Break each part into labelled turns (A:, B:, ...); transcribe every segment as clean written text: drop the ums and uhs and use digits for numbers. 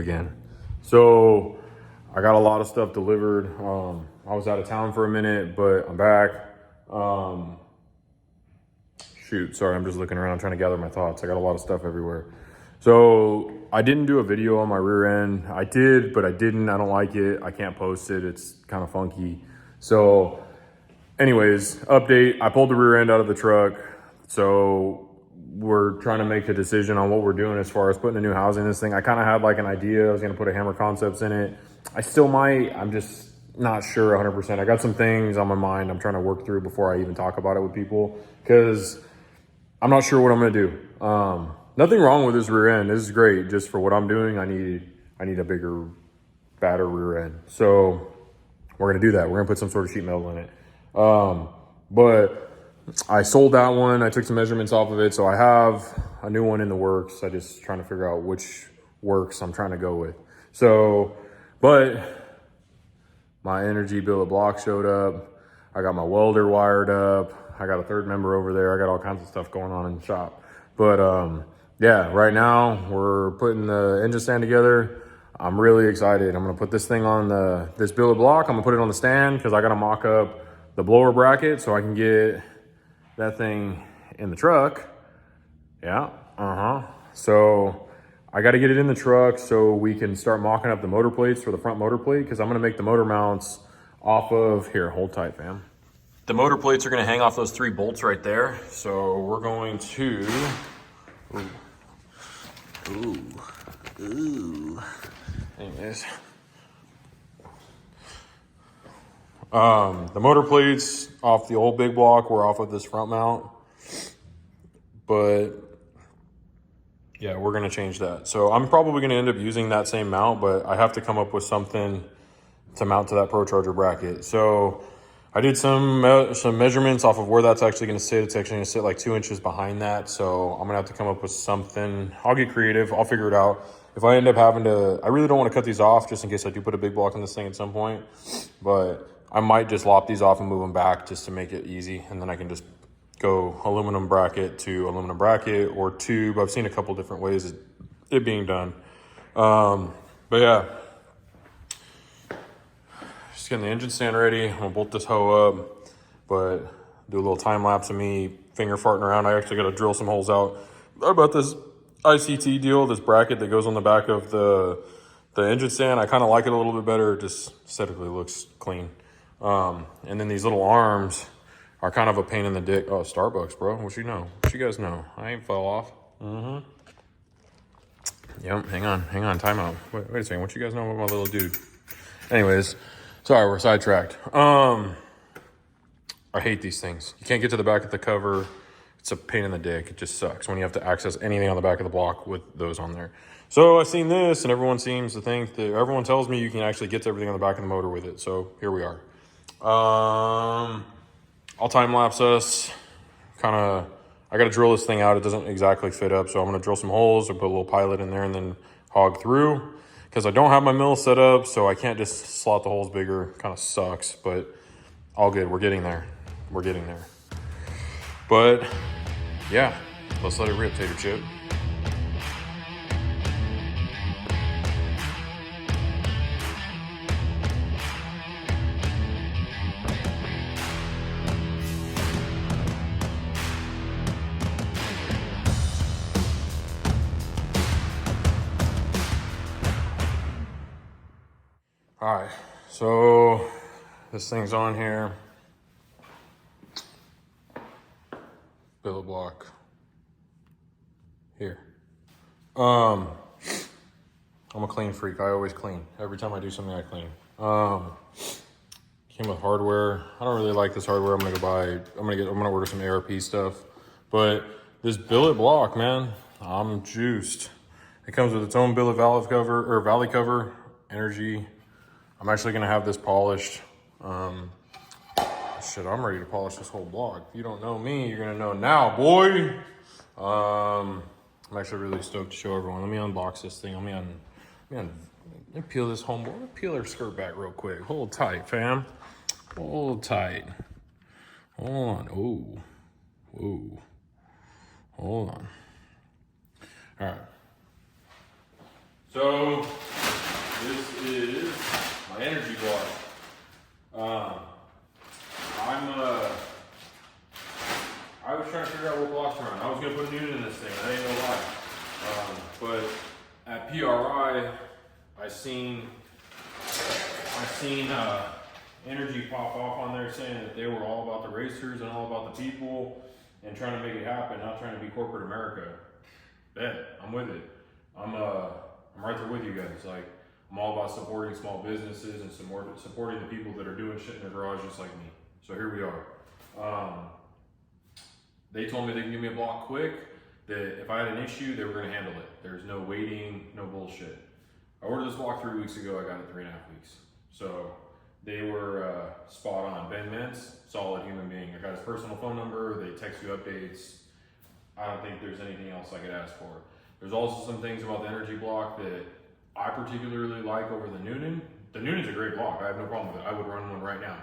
A: again. So I got a lot of stuff delivered. I was out of town for a minute, but I'm back. Shoot, sorry, I'm just looking around trying to gather my thoughts. I got a lot of stuff everywhere. So I didn't do a video on my rear end. I did, but I didn't. I don't like it. I can't post it. It's kind of funky. So anyways, update. I pulled the rear end out of the truck. So we're trying to make a decision on what we're doing as far as putting a new housing in this thing. I kind of had like an idea. I was going to put a Hammer Concepts in it. I still might. I'm just not sure 100%. I got some things on my mind I'm trying to work through before I even talk about it with people, because I'm not sure what I'm going to do. Nothing wrong with this rear end. This is great. Just for what I'm doing, I need a bigger, fatter rear end. So we're going to do that. We're going to put some sort of sheet metal in it. But I sold that one. I took some measurements off of it. So I have a new one in the works. I just trying to figure out which works I'm trying to go with. So, but my Energy Billet block showed up. I got my welder wired up. I got a third member over there. I got all kinds of stuff going on in the shop. But yeah, right now we're putting the engine stand together. I'm really excited. I'm gonna put this thing on this billet block. I'm gonna put it on the stand because I gotta mock up the blower bracket so I can get that thing in the truck. Yeah, So I gotta get it in the truck so we can start mocking up the motor plates for the front motor plate, because I'm gonna make the motor mounts off of, here, hold tight, fam. The motor plates are gonna hang off those 3 bolts right there. So we're going to, anyways. The motor plates off the old big block were off of this front mount, but yeah, we're gonna change that. So I'm probably gonna end up using that same mount, but I have to come up with something to mount to that procharger bracket. So I did some measurements off of where that's actually gonna sit. It's actually gonna sit like 2 inches behind that. So I'm gonna have to come up with something. I'll get creative, I'll figure it out. If I end up having to, I really don't wanna cut these off just in case I do put a big block on this thing at some point, but I might just lop these off and move them back just to make it easy. And then I can just go aluminum bracket to aluminum bracket or tube. I've seen a couple different ways it being done. But yeah, just getting the engine stand ready. I'm gonna bolt this hoe up, but do a little time lapse of me finger farting around. I actually gotta drill some holes out. About this ICT deal, this bracket that goes on the back of the engine stand, I kind of like it a little bit better. It just aesthetically looks clean. And then these little arms are kind of a pain in the dick. Oh, Starbucks, bro. What you know? What you guys know? I ain't fell off. Yep, hang on, time out. Wait a second, what you guys know about my little dude? Anyways, sorry, we're sidetracked. I hate these things. You can't get to the back of the cover. It's a pain in the dick. It just sucks when you have to access anything on the back of the block with those on there. So I seen this, and everyone seems to think that, everyone tells me you can actually get to everything on the back of the motor with it. So here we are. I'll time lapse us. I got to drill this thing out. It doesn't exactly fit up, so I'm going to drill some holes or put a little pilot in there and then hog through, because I don't have my mill set up, so I can't just slot the holes bigger. Kind of sucks, but all good. We're getting there. But yeah, let's let it rip, Tater Chip. All right, so this thing's on here. Billet block here. I'm a clean freak. I always clean. Every time I do something, I clean. Came with hardware. I don't really like this hardware. I'm gonna order some ARP stuff. But this billet block, man, I'm juiced. It comes with its own billet valve cover, or valley cover, Energy. I'm actually gonna have this polished. Shit, I'm ready to polish this whole block. If you don't know me, you're gonna know now, boy. I'm actually really stoked to show everyone. Let me unbox this thing. Let me peel this homeboy. Let me peel her skirt back real quick. Hold tight, fam. Hold tight. Hold on. Ooh. Hold on. All right. So This is my energy block. I was trying to figure out what blocks to run. I was gonna put a unit in this thing, I ain't gonna lie. But at PRI, I seen Energy pop off on there saying that they were all about the racers and all about the people and trying to make it happen, not trying to be corporate America. Bet, I'm with it. I'm right there with you guys. Like, I'm all about supporting small businesses and supporting the people that are doing shit in their garage just like me. So here we are. They told me they can give me a block quick, that if I had an issue, they were gonna handle it. There's no waiting, no bullshit. I ordered this block 3 weeks ago, I got it 3.5 weeks. So they were spot on. Ben Mintz, solid human being. I got his personal phone number, they text you updates. I don't think there's anything else I could ask for. There's also some things about the energy block that I particularly like over the Noonan. The Noonan's a great block, I have no problem with it. I would run one right now.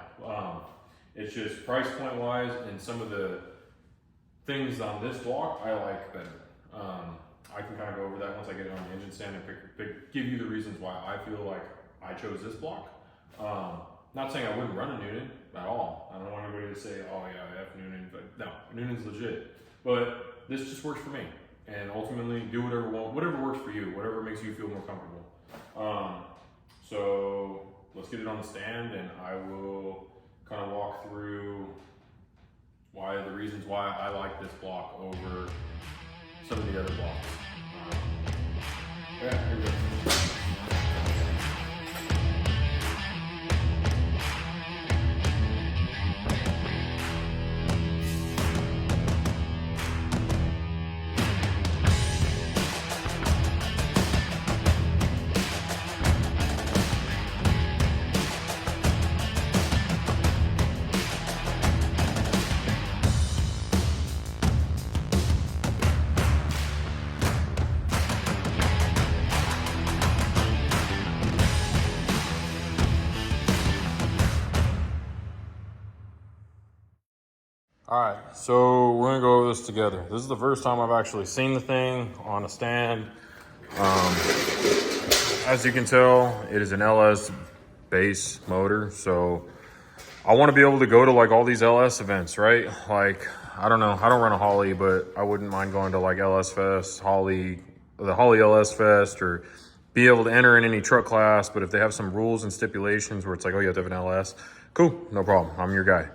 A: It's just price point wise and some of the things on this block I like better. I can kind of go over that once I get it on the engine stand and give you the reasons why I feel like I chose this block. Not saying I wouldn't run a Noonan at all. I don't want anybody to say, oh yeah, F Noonan, but no, Noonan's legit. But this just works for me. And ultimately, do whatever works for you, whatever makes you feel more comfortable. So let's get it on the stand and I will kind of walk through the reasons why I like this block over some of the other blocks. Yeah, here we go. All right, so we're gonna go over this together. This is the first time I've actually seen the thing on a stand. As you can tell, it is an LS base motor. So I wanna be able to go to like all these LS events, right? Like, I don't know, I don't run a Holly, but I wouldn't mind going to like LS Fest, the Holly LS Fest, or be able to enter in any truck class. But if they have some rules and stipulations where it's like, oh, you have to have an LS, cool, no problem, I'm your guy.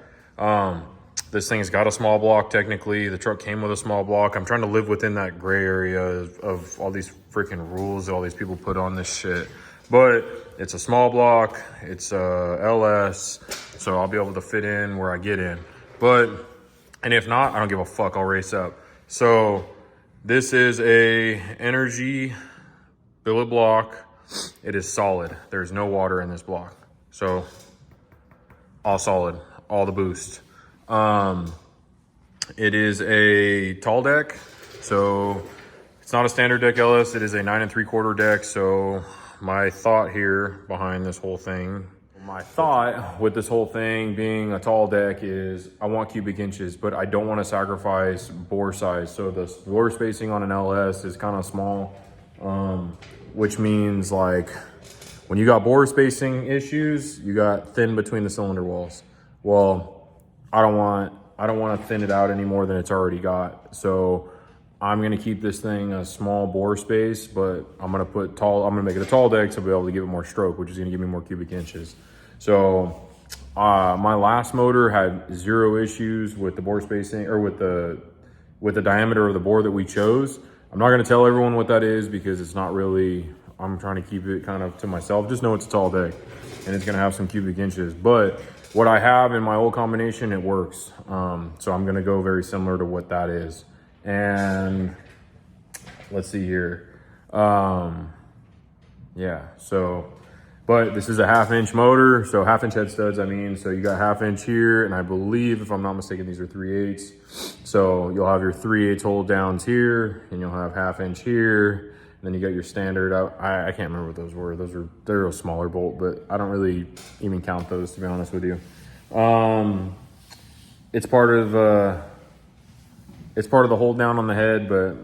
A: This thing's got a small block technically. The truck came with a small block. I'm trying to live within that gray area of all these freaking rules that all these people put on this shit. But it's a small block, it's a LS, so I'll be able to fit in where I get in. And if not, I don't give a fuck, I'll race up. So this is a Energy billet block. It is solid. There's no water in this block. So all solid, all the boost. It is a tall deck, so it's not a standard deck LS, it is a 9 3/4 deck. So my thought here behind this whole thing, with this whole thing being a tall deck is I want cubic inches, but I don't want to sacrifice bore size. So the bore spacing on an LS is kind of small, which means like when you got bore spacing issues, you got thin between the cylinder walls. Well, I don't want to thin it out any more than it's already got. So I'm going to keep this thing a small bore space, but I'm going to make it a tall deck to be able to give it more stroke, which is going to give me more cubic inches. So my last motor had 0 issues with the bore spacing or with the diameter of the bore that we chose. I'm not going to tell everyone what that is because it's not really, I'm trying to keep it kind of to myself. Just know it's a tall deck and it's going to have some cubic inches. But what I have in my old combination, it works. So I'm gonna go very similar to what that is. And let's see here. Yeah, so, but this is a 1/2 inch motor. So 1/2 inch head studs, I mean, so you got 1/2 inch here. And I believe, if I'm not mistaken, these are 3/8. So you'll have your 3/8 hold downs here and you'll have 1/2 inch here. Then you got your standard, I can't remember what those were. They're a smaller bolt, but I don't really even count those, to be honest with you. It's part of the hold down on the head, but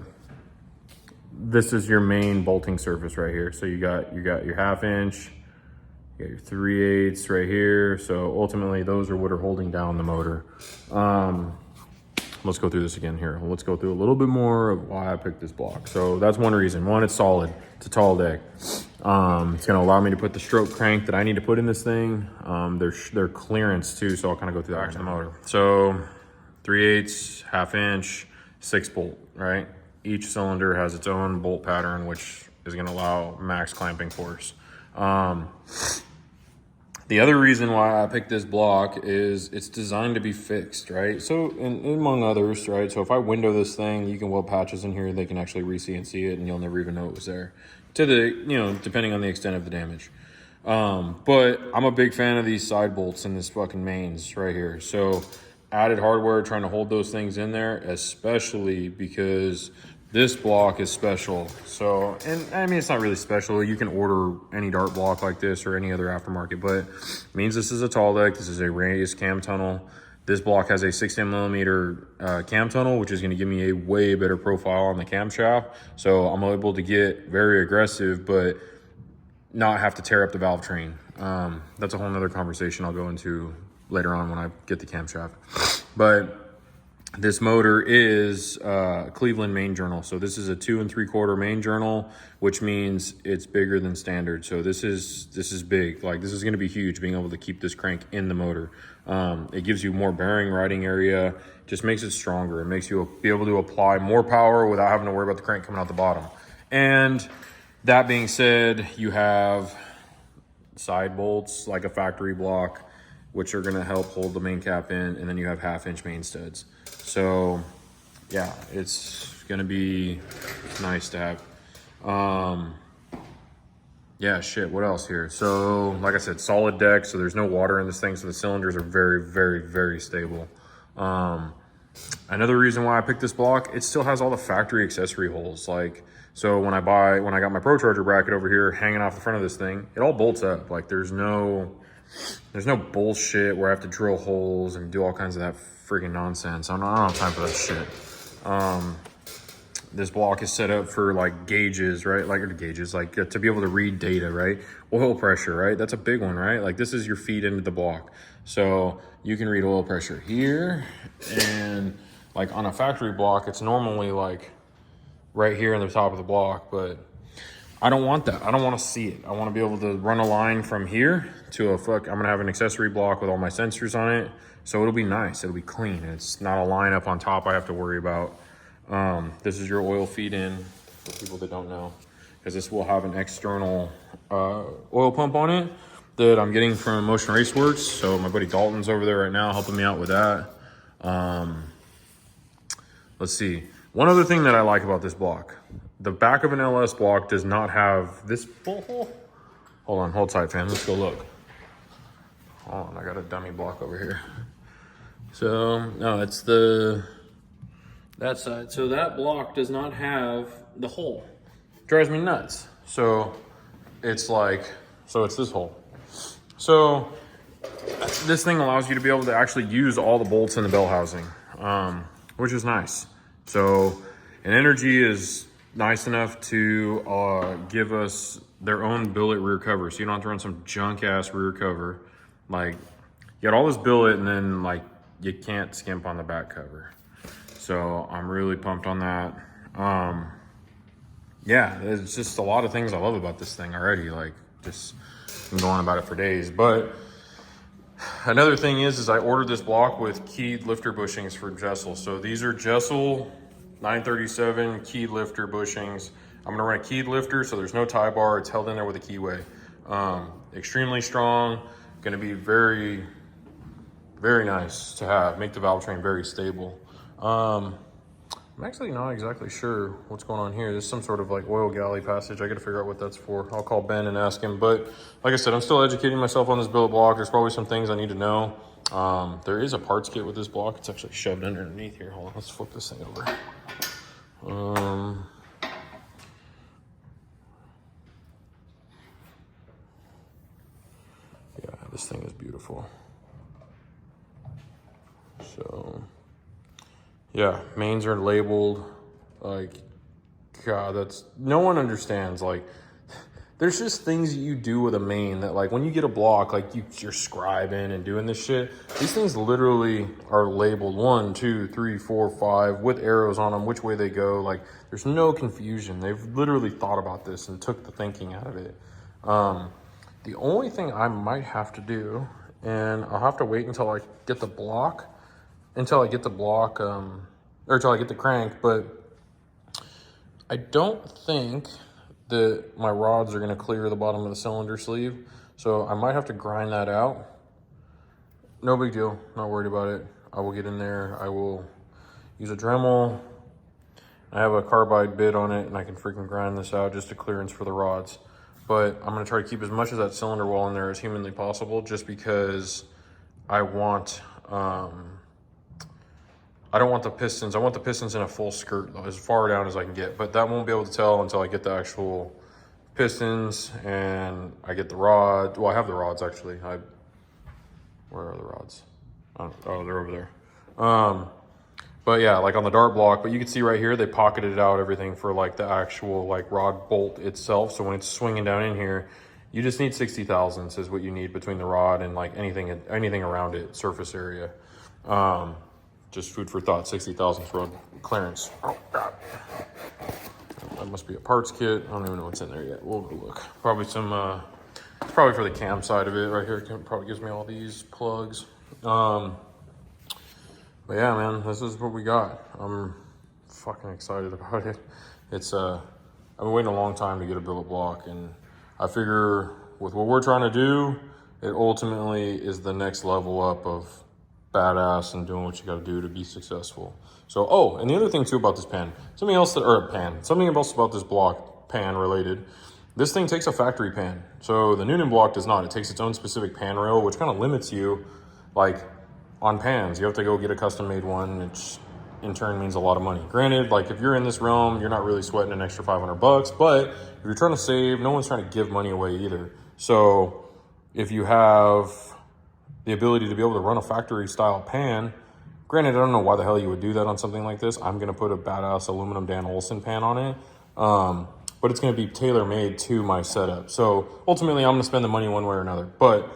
A: this is your main bolting surface right here. So you got your 1/2 inch, you got your 3/8 right here. So ultimately those are what are holding down the motor. Let's go through this again here. Let's go through a little bit more of why I picked this block. So that's one reason. One, it's solid. It's a tall deck. It's gonna allow me to put the stroke crank that I need to put in this thing. Their clearance too, so I'll kind of go through that back to the motor. So 3/8, 1/2 inch, 6 bolt, right? Each cylinder has its own bolt pattern, which is gonna allow max clamping force. The other reason why I picked this block is it's designed to be fixed, right? So, and among others, right? So if I window this thing, you can weld patches in here, they can actually re-CNC it and you'll never even know it was there. To the, you know, depending on the extent of the damage. But I'm a big fan of these side bolts and this fucking mains right here. So added hardware trying to hold those things in there, especially because this block is special. So, and I mean, it's not really special. You can order any dart block like this or any other aftermarket, but it means this is a tall deck. This is a radius cam tunnel. This block has a 16mm cam tunnel, which is going to give me a way better profile on the camshaft. So I'm able to get very aggressive, but not have to tear up the valve train. That's a whole nother conversation I'll go into later on when I get the camshaft. But this motor is Cleveland main journal. So this is a 2 3/4 main journal, which means it's bigger than standard. So this is big. Like this is going to be huge, being able to keep this crank in the motor. It gives you more bearing riding area, just makes it stronger. It makes you be able to apply more power without having to worry about the crank coming out the bottom. And that being said, you have side bolts like a factory block, which are going to help hold the main cap in, and then you have 1/2 inch main studs. So yeah, it's going to be nice to have. Yeah, shit, what else here? So like I said, solid deck, so there's no water in this thing, so the cylinders are very, very, very stable. Another reason why I picked this block, it still has all the factory accessory holes. Like, so when I got my procharger bracket over here hanging off the front of this thing, it all bolts up. Like there's no bullshit where I have to drill holes and do all kinds of that freaking nonsense. I don't have time for that shit. This block is set up for like gauges, right? Like gauges, like to be able to read data, right? Oil pressure, right? That's a big one, right? Like this is your feed into the block. So you can read oil pressure here, and like on a factory block, it's normally like right here in the top of the block, but I don't want that. I don't want to see it. I want to be able to run a line from here to I'm going to have an accessory block with all my sensors on it. So it'll be nice. It'll be clean. It's not a line up on top I have to worry about. This is your oil feed in for people that don't know, because this will have an external oil pump on it that I'm getting from Motion Raceworks. So my buddy Dalton's over there right now helping me out with that. Let's see. One other thing that I like about this block, the back of an LS block does not have this bolt hole. Hold on, hold tight, fam. Let's go look. Hold on, I got a dummy block over here. So, no, it's that side. So that block does not have the hole. Drives me nuts. So it's this hole. So this thing allows you to be able to actually use all the bolts in the bell housing, which is nice. So an Energy is nice enough to give us their own billet rear cover. So you don't have to run some junk ass rear cover. Like you got all this billet and then like you can't skimp on the back cover. So I'm really pumped on that. Yeah, there's just a lot of things I love about this thing already. Like just been going about it for days. But another thing is I ordered this block with keyed lifter bushings for Jessel. So these are Jessel 937 keyed lifter bushings. I'm gonna run a keyed lifter, so there's no tie bar. It's held in there with a keyway. Extremely strong. Gonna be very, very nice to have. Make the valve train very stable. I'm actually not exactly sure what's going on here. There's some sort of like oil galley passage. I gotta figure out what that's for. I'll call Ben and ask him. But like I said, I'm still educating myself on this billet block. There's probably some things I need to know. There is a parts kit with this block. It's actually shoved underneath here. Hold on, let's flip this thing over. Yeah, this thing is beautiful. So yeah, mains are labeled like God, no one understands. Like, there's just things that you do with a main that, like, when you get a block, like, you're scribing and doing this shit. These things literally are labeled 1, 2, 3, 4, 5 with arrows on them, which way they go. Like, there's no confusion. They've literally thought about this and took the thinking out of it. The only thing I might have to do, and I'll have to wait until I get the block, or until I get the crank, but I don't think that my rods are going to clear the bottom of the cylinder sleeve, so I might have to grind that out. No big deal, not worried about it. I will get in there, I will use a Dremel. I have a carbide bit on it, and I can freaking grind this out, just a clearance for the rods. But I'm going to try to keep as much of that cylinder wall in there as humanly possible, just because I want, I don't want the pistons. I want the pistons in a full skirt, though, as far down as I can get. But that won't be able to tell until I get the actual pistons and I get the rod. Well, I have the rods, actually. Where are the rods? Oh, they're over there. But yeah, like on the dart block, but you can see right here, they pocketed out everything for like the actual like rod bolt itself. So when it's swinging down in here, you just need 60 thousandths is what you need between the rod and like anything around it, surface area. Just food for thought, 60 thousandths rod clearance. Oh God. That must be a parts kit. I don't even know what's in there yet. We'll go look. Probably some, it's probably for the cam side of it right here. It probably gives me all these plugs. But yeah, man, this is what we got. I'm fucking excited about it. It's, I've been waiting a long time to get a billet block, and I figure with what we're trying to do, it ultimately is the next level up of badass and doing what you gotta do to be successful. So, oh, and the other thing too about this pan, something else about this block, pan related, this thing takes a factory pan. So the Noonan block does not. It takes its own specific pan rail, which kind of limits you, like, on pans. You have to go get a custom made one, which in turn means a lot of money. Granted, like if you're in this realm, you're not really sweating an extra 500 bucks, but if you're trying to save, no one's trying to give money away either. So if you have the ability to be able to run a factory style pan, granted, I don't know why the hell you would do that on something like this. I'm gonna put a badass aluminum Dan Olson pan on it. But it's gonna be tailor made to my setup. So ultimately I'm gonna spend the money one way or another. But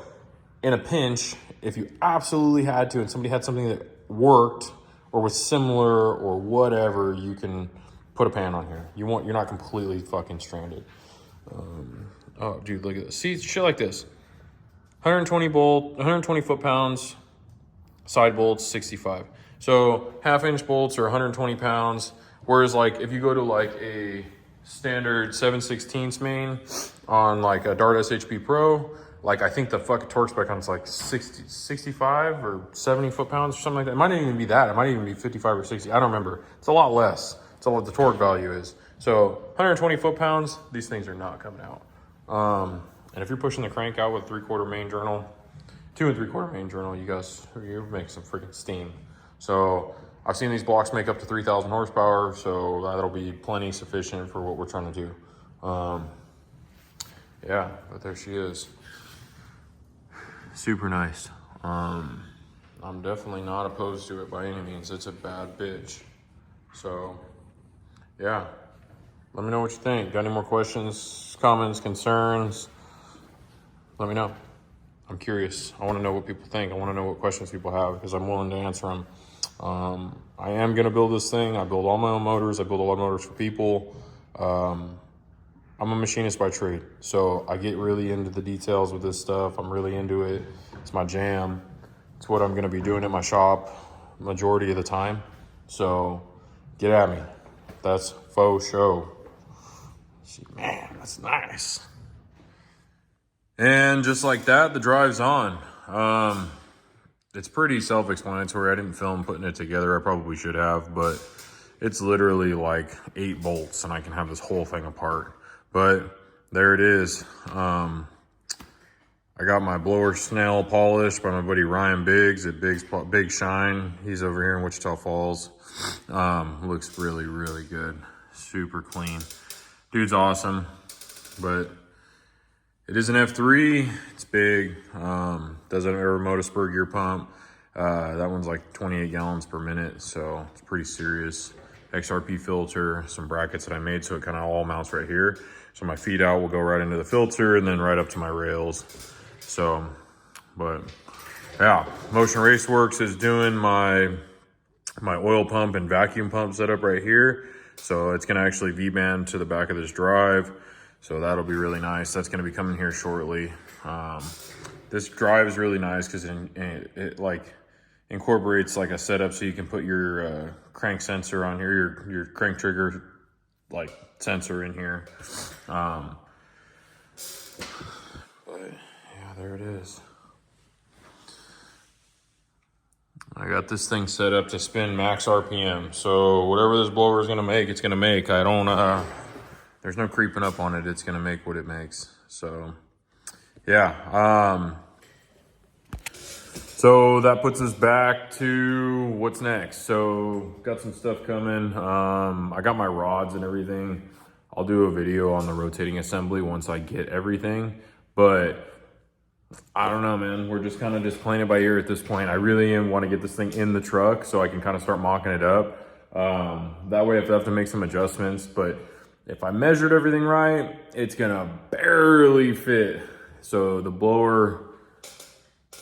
A: in a pinch, if you absolutely had to and somebody had something that worked or was similar or whatever, you can put a pan on here. You're not completely fucking stranded. Oh, dude, look at this. See, shit like this. 120 foot-pounds, side bolts, 65. So half-inch bolts are 120 pounds. Whereas, like, if you go to, like, a standard 7/16 main on, like, a Dart SHP Pro, like, I think the fucking torque spec on it's like 65 or 70 foot-pounds or something like that. It might not even be that. It might even be 55 or 60. I don't remember. It's a lot less. It's all what the torque value is. So 120 foot-pounds, these things are not coming out. And if you're pushing the crank out with 3/4 main journal, 2 3/4 main journal, you're making some freaking steam. So I've seen these blocks make up to 3,000 horsepower, so that'll be plenty sufficient for what we're trying to do. Yeah, but there she is. Super nice. I'm definitely not opposed to it by any means. It's a bad bitch. So, yeah. Let me know what you think. Got any more questions, comments, concerns? Let me know. I'm curious. I want to know what people think. I want to know what questions people have because I'm willing to answer them. I am going to build this thing. I build all my own motors. I build a lot of motors for people. I'm a machinist by trade, so I get really into the details with this stuff. I'm really into it. It's my jam. It's what I'm going to be doing at my shop majority of the time. So get at me. That's faux show. Man, that's nice. And just like that, the drive's on. It's pretty self-explanatory. I didn't film putting it together. I probably should have, but it's literally like 8 bolts and I can have this whole thing apart. But there it is. I got my blower snail polished by my buddy Ryan Biggs at Big Shine. He's over here in Wichita Falls. Looks really, really good. Super clean. Dude's awesome. But it is an F3. It's big. Does an Aeromotor gear pump. That one's like 28 gallons per minute, so it's pretty serious. XRP filter, some brackets that I made so it kind of all mounts right here. So my feed out will go right into the filter and then right up to my rails. So, but yeah, Motion Raceworks is doing my oil pump and vacuum pump setup right here. So it's gonna actually V-band to the back of this drive. So that'll be really nice. That's gonna be coming here shortly. This drive is really nice because it like incorporates like a setup so you can put your crank sensor on here, your crank trigger like sensor in here. But yeah, there it is. I got this thing set up to spin max RPM. So whatever this blower is gonna make, it's gonna make. I don't, there's no creeping up on it. It's gonna make what it makes. So yeah. So that puts us back to what's next. So got some stuff coming. I got my rods and everything. I'll do a video on the rotating assembly once I get everything, but I don't know, man. We're just kind of just playing it by ear at this point. I really want to get this thing in the truck so I can kind of start mocking it up. That way if I have to make some adjustments, but if I measured everything right, it's gonna barely fit. So the blower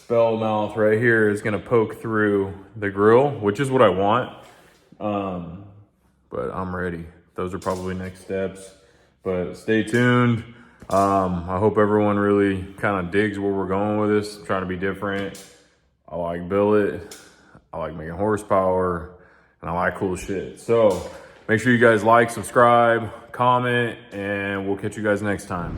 A: bell mouth right here is gonna poke through the grill, which is what I want. But I'm ready. Those are probably next steps, but stay tuned. I hope everyone really kind of digs where we're going with this. I'm trying to be different. I like billet. I like making horsepower, and I like cool shit. So make sure you guys like, subscribe, comment, and we'll catch you guys next time.